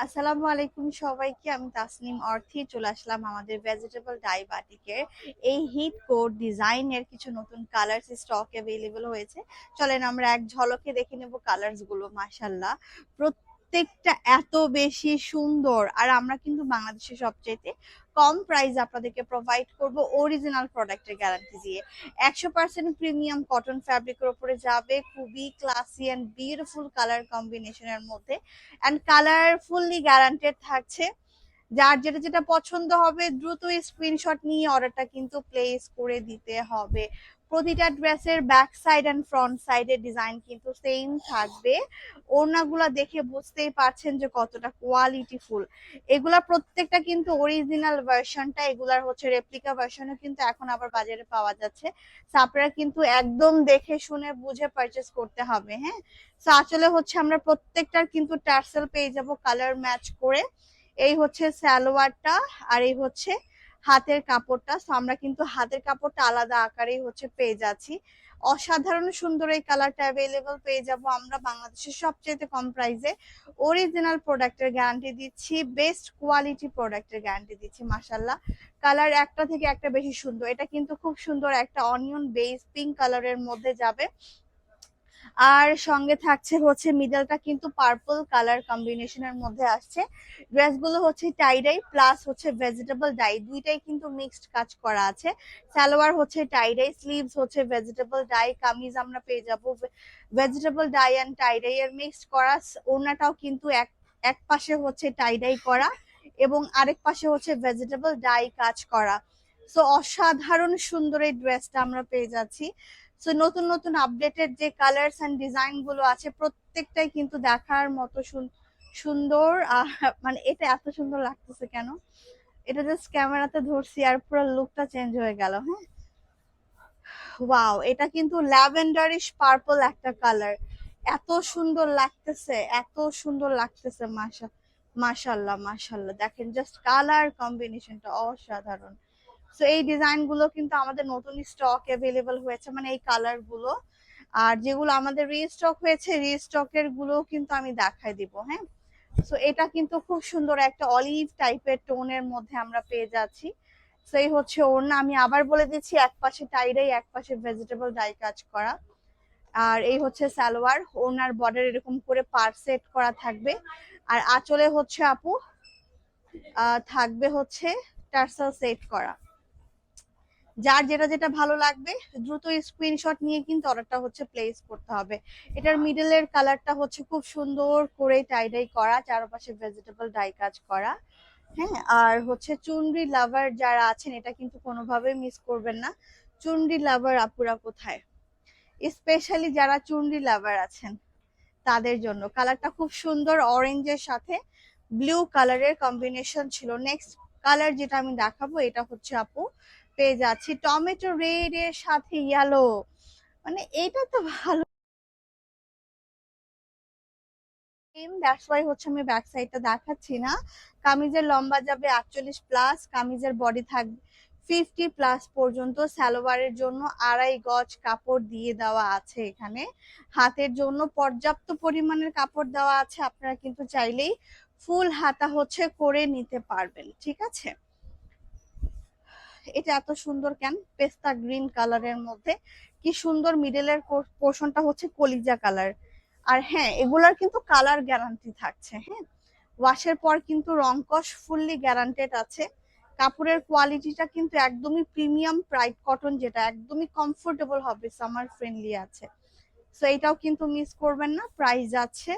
আসসালামু আলাইকুম সবাইকে। আমি তাসনিম অর্থী চলে আসলাম আমাদের ভেজিটেবল ডাই বাটিকের এই হিট কোড ডিজাইনের কিছু নতুন কালার্স স্টক অ্যাভেলেবল হয়েছে। চলেন আমরা এক ঝলকে দেখে নেব কালার্স গুলো। মাশাআল্লাহ, প্রত্যেকটা এত বেশি সুন্দর। আর আমরা কিন্তু বাংলাদেশের সবচেয়ে কম প্রাইস আপনাদেরকে প্রোভাইড করব অরিজিনাল প্রোডাক্টের গ্যারান্টি দিয়ে। 100% প্রিমিয়াম কটন ফ্যাব্রিকের উপরে যাবে, খুবই ক্লাসি অ্যান্ড বিউটিফুল কালার কম্বিনেশনের মধ্যে, অ্যান্ড কালার ফুললি গ্যারান্টেড থাকছে। যার যেটা যেটা পছন্দ হবে দ্রুত স্ক্রিনশট নিয়ে অর্ডারটা কিন্তু প্লেস করে দিতে হবে। প্রতিটা ড্রেসের ব্যাক সাইড এন্ড ফ্রন্ট সাইডের ডিজাইন কিন্তু সেম থাকবে। ওড়নাগুলা দেখে বুঝতেই পারছেন যে কতটা কোয়ালিটিফুল। এগুলা প্রত্যেকটা কিন্তু অরিজিনাল ভার্সনটা, এগুলার হচ্ছে রেপ্লিকা ভার্সনও কিন্তু এখন আবার বাজারে পাওয়া যাচ্ছে। আপনারা কিন্তু একদম দেখে শুনে বুঝে পারচেস করতে হবে। হ্যাঁ, তো আসলে হচ্ছে আমরা প্রত্যেকটার কিন্তু টার্সেল পেয়ে যাব কালার ম্যাচ করে। এই হচ্ছে সালোয়ারটা, আর এই হচ্ছে হাতের কাপড়টা। তো আমরা কিন্তু হাতের কাপড়টা আলাদা আকারেই হচ্ছে পেয়ে যাচ্ছি। অসাধারণ সুন্দর এই কালারটা অ্যাভেলেবল পেয়ে যাব আমরা বাংলাদেশের সবচেয়ে কম প্রাইসে। অরিজিনাল প্রোডাক্টের গ্যারান্টি দিচ্ছি, বেস্ট কোয়ালিটি প্রোডাক্টের গ্যারান্টি দিচ্ছি। মাশাল্লাহ, কালার একটা থেকে একটা বেশি সুন্দর। এটা কিন্তু খুব সুন্দর একটা অনিয়ন বেস পিঙ্ক কালারের মধ্যে যাবে, আর সঙ্গে থাকছে হচ্ছে মিডলটা কিন্তু পার্পল কালার কম্বিনেশনের মধ্যে আসছে। ড্রেসগুলো হচ্ছে টাইডাই প্লাস হচ্ছে ভেজিটেবল ডাই, দুইটাই কিন্তু মিক্সড কাজ করা আছে। সালোয়ার হচ্ছে টাইডাই, স্লিভস হচ্ছে ভেজিটেবল ডাই, কামিজ আমরা পেয়ে যাব ভেজিটেবল ডাই অ্যান্ড টাইডাই এর মিক্সড করা। ওড়নাটাও কিন্তু এক এক পাশে হচ্ছে টাইডাই করা এবং আরেক পাশে হচ্ছে ভেজিটেবল ডাই কাজ করা। সো অসাধারণ সুন্দর এই ড্রেসটা আমরা পেয়ে যাচ্ছি। সো নতুন নতুন আপডেটেড যে কালার্স এন্ড ডিজাইন গুলো আছে প্রত্যেকটাই কিন্তু দেখার মতো সুন্দর। মানে এটা এত সুন্দর লাগতেছে কেন, এটা জাস্ট ক্যামেরাতে ধরছি আর পুরো লুকটা চেঞ্জ হয়ে গেল। হ্যাঁ, ওয়াও, এটা কিন্তু ল্যাভেন্ডারিশ পার্পল একটা কালার। এত সুন্দর লাগতেছে, এত সুন্দর লাগতেছে। মাশাল্লাহ মাশাল্লাহ, দেখেন জাস্ট কালার কম্বিনেশনটা অসাধারণ। সো এই ডিজাইন গুলো কিন্তু আমাদের নতুন স্টক অ্যাভেলেবল হয়েছে, মানে এই কালার গুলো। আর যেগুলো আমাদের রিস্টক হয়েছে রিস্টকের গুলো কিন্তু আমি দেখাই দিব। হ্যাঁ, সো এটা কিন্তু খুব সুন্দর একটা অলিভ টাইপের টোনের মধ্যে আমরা পেয়ে যাচ্ছি। সো এই হচ্ছে ওড়না, আমি আবার বলে দিচ্ছি, এক পাশে টাইডাই এক পাশে ভেজিটেবল ডাই কাজ করা। আর এই হচ্ছে সালোয়ার, ওড়নার বর্ডার এরকম করে পার সেট করা থাকবে। আর আঁচলে হচ্ছে আপু থাকবে হচ্ছে টার্সাল সেট করা। যার যেটা যেটা ভালো লাগবে দ্রুত স্ক্রিনশট নিয়ে কিন্তু অর্ডারটা হচ্ছে প্লেস করতে হবে। এটার মিডলের কালারটা হচ্ছে খুব সুন্দর করে টাইডাই করা, চারপাশে ভেজিটেবল ডাই কাজ করা। হ্যাঁ, আর হচ্ছে চুনরি লাভার যারা আছেন এটা কিন্তু কোনোভাবে মিস করবেন না। চুনরি লাভার আপুরা কোথায়, স্পেশালি যারা চুনরি লাভার আছেন তাদের জন্য কালারটা খুব সুন্দর, অরেঞ্জের সাথে ব্লু কালারের কম্বিনেশন ছিল। নেক্সট কালার যেটা আমি দেখাবো এটা হচ্ছে আপু পেয়ে যাচ্ছি টমেটো রেড এর সাথে ইয়েলো। মানে এটা তো ভালো, দ্যাটস ওয়াই হচ্ছে আমি ব্যাক সাইডটা দেখাচ্ছি না। কামিজের লম্বা যাবে 48 প্লাস, কামিজের বডি থাকবে 50 প্লাস পর্যন্ত। সালোয়ারের জন্য 2.5 গজ কাপড় দিয়ে দেওয়া আছে এখানে। হাতের জন্য পর্যাপ্ত পরিমাণের কাপড় দেওয়া আছে, আপনারা কিন্তু চাইলেই ফুল হাতা হচ্ছে করে নিতে পারবেন। ঠিক আছে, এটা এত সুন্দর কেন, পেস্তা গ্রিন কালারের মধ্যে কি সুন্দর। মিডলের পোর্শনটা হচ্ছে কলিজা কালার। আর হ্যাঁ, এগুলার কিন্তু কালার গ্যারান্টি থাকছে। হ্যাঁ, ওয়াশের পর কিন্তু রংকশ ফুললি গ্যারান্টেড আছে। কাপড়ের কোয়ালিটিটা কিন্তু একদমই প্রিমিয়াম প্রাইড কটন, যেটা একদমই কমফোর্টেবল হবে, সামার ফ্রেন্ডলি আছে। সো এটাও কিন্তু মিস করবেন না। প্রাইস যাচ্ছে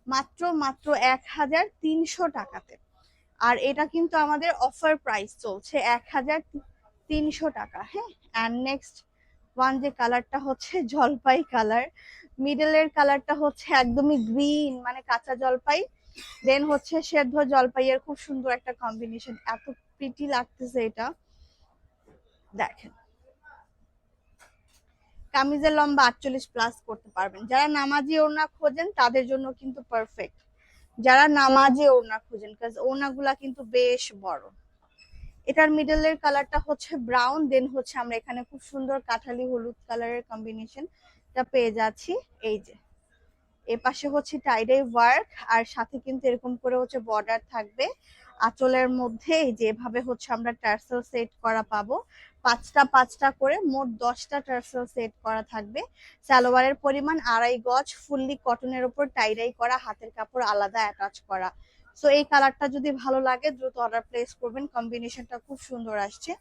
মাত্র মাত্র 1300 টাকাতে। আর এটা কিন্তু আমাদের অফার প্রাইস চলছে 1300 টাকা। হ্যাঁ, অ্যান্ড নেক্সট ওয়ান যে কালারটা হচ্ছে জলপাই কালার, মিডলের কালারটা হচ্ছে একদমই গ্রিন মানে কাঁচা জলপাই, দেন হচ্ছে সেদ্ধ জলপাইয়ের খুব সুন্দর একটা কম্বিনেশন, এত প্রিটি লাগতেছে এটা। দেখেন, কামিজের লম্বা 48 প্লাস করতে পারবেন। যারা নামাজি ওড়না খোঁজেন তাদের জন্য কিন্তু পারফেক্ট, যারা নামাজি ওড়না খোঁজেন, কাজ ওড়নাগুলা কিন্তু বেশ বড়। এটার মিডলের কালারটা হচ্ছে ব্রাউন, দেন হচ্ছে আমরা এখানে খুব সুন্দর কাঠালি হলুদ কালারের কম্বিনেশন পেয়ে যাচ্ছি। এই যে এ পাশে হচ্ছে টাইডাই ওয়ার্ক, আর সাথে কিন্তু এরকম করে হচ্ছে বর্ডার থাকবে। আঁচলের মধ্যে যেভাবে হচ্ছে আমরা টার্সেল সেট করা পাবো, পাঁচটা পাঁচটা করে মোট 10টা টার্সেল সেট করা থাকবে। সালোয়ারের পরিমাণ 2.5 গজ, ফুললি কটনের উপর টাইডাই করা, হাতের কাপড় আলাদা অ্যাটাচ করা। সো এই কালারটা যদি ভালো লাগে দ্রুত অর্ডার প্লেস করবেন, কম্বিনেশনটা খুব সুন্দর আসছে।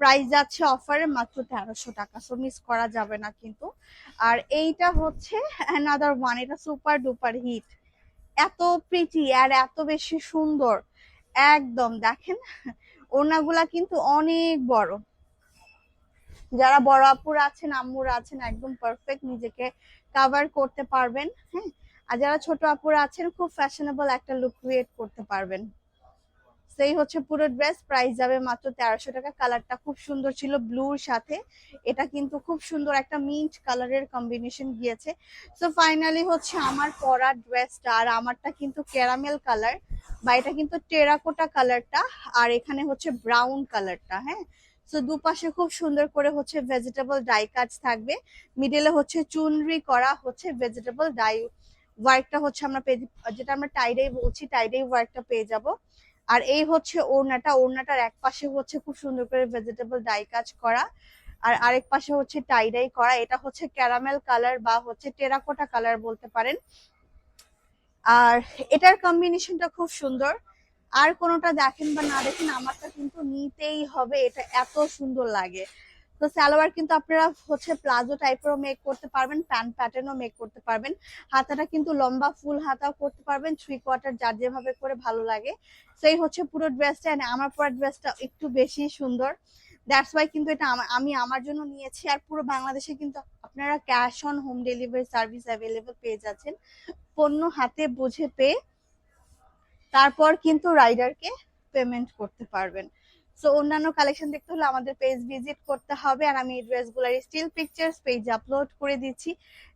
প্রাইস যাচ্ছে অফারে মাত্র 1300 টাকা, সো মিস করা যাবে না কিন্তু। আর এইটা হচ্ছে অ্যানাদার ওয়ান, এটা সুপার ডুপার হিট, এত প্রিটি আর এত বেশি সুন্দর। একদম দেখেন ওড়নাগুলা কিন্তু অনেক বড়, যারা বড় আপুরা আছেন আম্মুরা আছেন একদম পারফেক্ট নিজেকে কাভার করতে পারবেন। হ্যাঁ, আর যারা ছোট আপুরা আছেন খুব ফ্যাশনেবল একটা লুক ক্রিয়েট করতে পারবেন। সেই হচ্ছে পুরো ড্রেস, প্রাইস যাবে মাত্র 1300 টাকা। কালারটা খুব সুন্দর ছিল ব্লুর সাথে, এটা কিন্তু খুব সুন্দর একটা মিন্ট কালারের কম্বিনেশন গিয়েছে। সো ফাইনালি হচ্ছে আমার পরা ড্রেসটা, আর আমারটা কিন্তু ক্যারামেল কালার, বা এটা কিন্তু টেরাকোটা কালারটা, আর এখানে হচ্ছে ব্রাউন কালারটা। হ্যাঁ, সো দুপাশে খুব সুন্দর করে হচ্ছে ভেজিটেবল ডাই কাজ থাকবে, মিডলে হচ্ছে চুনরি করা হচ্ছে ভেজিটেবল ডাই ওয়ার্কটা হচ্ছে আমরা যেটা আমরা টাইডাই বলছি, টাইডাই ওয়ার্কটা পেয়ে যাব। আর এই হচ্ছে ওড়নাটা, ওড়নাটার এক পাশে হচ্ছে খুব সুন্দর করে ভেজিটেবল ডাই কাজ করা, আর আরেক পাশে হচ্ছে টাইডাই করা। এটা হচ্ছে ক্যারামেল কালার বা হচ্ছে টেরাকোটা কালার বলতে পারেন। আর এটার কম্বিনেশনটা খুব সুন্দর, আর কোনোটা দেখেন বা না দেখেন আমারটা কিন্তু নিতেই হবে, এটা এত সুন্দর লাগে। তো সালোয়ার কিন্তু আপনারা হচ্ছে প্লাজো টাইপেরও মেক করতে পারবেন, প্যান্ট প্যাটার্নও মেক করতে পারবেন। হাতাটা কিন্তু লম্বা ফুল হাতাও করতে পারবেন, 3/4 যার যেভাবে করে ভালো লাগে। সেই হচ্ছে পুরো ড্রেসটা, আমার পুরো ড্রেসটা একটু বেশি সুন্দর, দ্যাটস ওয়াই কিন্তু এটা আমি আমার জন্য নিয়েছি। আর পুরো বাংলাদেশে কিন্তু আপনারা cash on home delivery service available পেয়ে যাচ্ছেন, পণ্য হাতে বুঝে পেয়ে তারপর কিন্তু রাইডারকে পেমেন্ট করতে পারবেন। সো অন্যান্য কালেকশন দেখতে হলে আমাদের পেজ ভিজিট করতে হবে, আর আমি এই ড্রেসগুলোর স্টিল পিকচার্স পেজে আপলোড করে দিচ্ছি।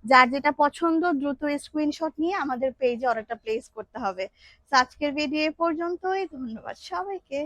যার যেটা পছন্দ দ্রুত স্ক্রিনশট নিয়ে আমাদের পেজে অর্ডারটা প্লেস করতে হবে। আজকের ভিডিও এ পর্যন্তই, ধন্যবাদ সবাইকে।